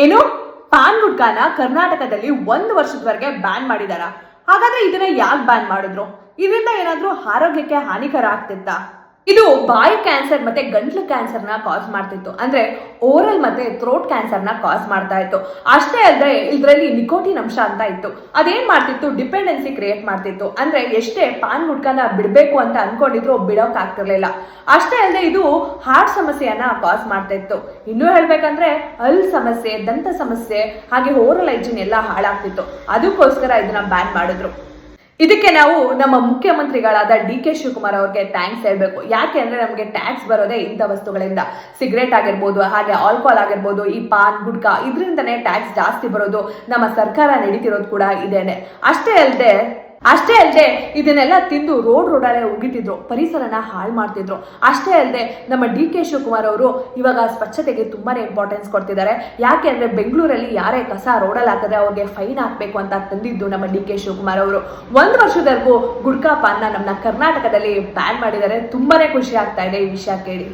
ಏನು ಪಾನ್ ಗುಟ್ಕಾನ ಕರ್ನಾಟಕದಲ್ಲಿ 1 ವರ್ಷದವರೆಗೆ ಬ್ಯಾನ್ ಮಾಡಿದಾರ. ಹಾಗಾದ್ರೆ ಇದನ್ನ ಯಾಕೆ ಬ್ಯಾನ್ ಮಾಡಿದ್ರು? ಇದರಿಂದ ಏನಾದ್ರೂ ಆರೋಗ್ಯಕ್ಕೆ ಹಾನಿಕರ ಆಗ್ತಿತ್ತಾ? ಇದು ಬಾಯಿ ಕ್ಯಾನ್ಸರ್ ಮತ್ತೆ ಗಂಟ್ಲು ಕ್ಯಾನ್ಸರ್ ನ ಕಾಸ್ ಮಾಡ್ತಿತ್ತು. ಅಂದ್ರೆ ಓರಲ್ ಮತ್ತೆ ಥ್ರೋಟ್ ಕ್ಯಾನ್ಸರ್ ನ ಕಾಸ್ ಮಾಡ್ತಾ ಇತ್ತು. ಅಷ್ಟೇ ಅಲ್ಲದೆ ಇದರಲ್ಲಿ ನಿಕೋಟಿನ್ ಅಂಶ ಅಂತ ಇತ್ತು. ಅದೇನ್ ಮಾಡ್ತಿತ್ತು, ಡಿಪೆಂಡೆನ್ಸಿ ಕ್ರಿಯೇಟ್ ಮಾಡ್ತಿತ್ತು. ಅಂದ್ರೆ ಎಷ್ಟೇ ಪಾನ್ ಗುಟ್ಕಾನ ಬಿಡ್ಬೇಕು ಅಂತ ಅನ್ಕೊಂಡಿದ್ರು ಬಿಡೋಕ್ ಆಗ್ತಿರ್ಲಿಲ್ಲ. ಅಷ್ಟೇ ಅಲ್ಲದೆ ಇದು ಹಾರ್ಟ್ ಸಮಸ್ಯೆಯನ್ನ ಕಾಸ್ ಮಾಡ್ತಾ ಇತ್ತು. ಇನ್ನೂ ಹೇಳ್ಬೇಕಂದ್ರೆ ಹಲ್ ಸಮಸ್ಯೆ, ದಂತ ಸಮಸ್ಯೆ, ಹಾಗೆ ಓರಲ್ ಹೈಜಿನ್ ಎಲ್ಲ ಹಾಳಾಗ್ತಿತ್ತು. ಅದಕ್ಕೋಸ್ಕರ ಇದನ್ನ ಬ್ಯಾನ್ ಮಾಡಿದ್ರು. ಇದಕ್ಕೆ ನಾವು ನಮ್ಮ ಮುಖ್ಯಮಂತ್ರಿಗಳಾದ DK ಶಿವಕುಮಾರ್ ಅವ್ರಿಗೆ ಥ್ಯಾಂಕ್ಸ್ ಹೇಳ್ಬೇಕು. ಯಾಕೆ ಅಂದ್ರೆ ನಮಗೆ ಟ್ಯಾಕ್ಸ್ ಬರೋದೇ ಇಂಥ ವಸ್ತುಗಳಿಂದ. ಸಿಗರೇಟ್ ಆಗಿರ್ಬೋದು, ಹಾಗೆ ಆಲ್ಕೋಹಾಲ್ ಆಗಿರ್ಬೋದು, ಈ ಪಾನ್ ಗುಡ್ಕಾ ಇದರಿಂದನೇ ಟ್ಯಾಕ್ಸ್ ಜಾಸ್ತಿ ಬರೋದು. ನಮ್ಮ ಸರ್ಕಾರ ನಡೀತಿರೋದು ಕೂಡ ಇದೇನೆ. ಅಷ್ಟೇ ಅಲ್ಲದೆ ಇದನ್ನೆಲ್ಲ ತಿಂದು ರೋಡಲ್ಲೇ ಉಗಿತಿದ್ರು, ಪರಿಸರನ ಹಾಳು ಮಾಡ್ತಿದ್ರು. ಅಷ್ಟೇ ಅಲ್ಲದೆ ನಮ್ಮ DK ಶಿವಕುಮಾರ್ ಅವರು ಇವಾಗ ಸ್ವಚ್ಛತೆಗೆ ತುಂಬಾನೇ ಇಂಪಾರ್ಟೆನ್ಸ್ ಕೊಡ್ತಿದ್ದಾರೆ. ಯಾಕೆ ಅಂದ್ರೆ ಬೆಂಗಳೂರಲ್ಲಿ ಯಾರೇ ಕಸ ರೋಡಲ್ಲಿ ಹಾಕಿದ್ರೆ ಅವ್ರಿಗೆ ಫೈನ್ ಹಾಕ್ಬೇಕು ಅಂತ ತಂದಿದ್ದು ನಮ್ಮ DK ಶಿವಕುಮಾರ್ ಅವರು. 1 ವರ್ಷದವರೆಗೂ ಗುಡ್ಕಾ ಪಾನ್ನ ನಮ್ಮ ಕರ್ನಾಟಕದಲ್ಲಿ ಬ್ಯಾನ್ ಮಾಡಿದ್ದಾರೆ. ತುಂಬಾನೇ ಖುಷಿ ಆಗ್ತಾ ಇದೆ ಈ ವಿಷಯ ಕೇಳಿ.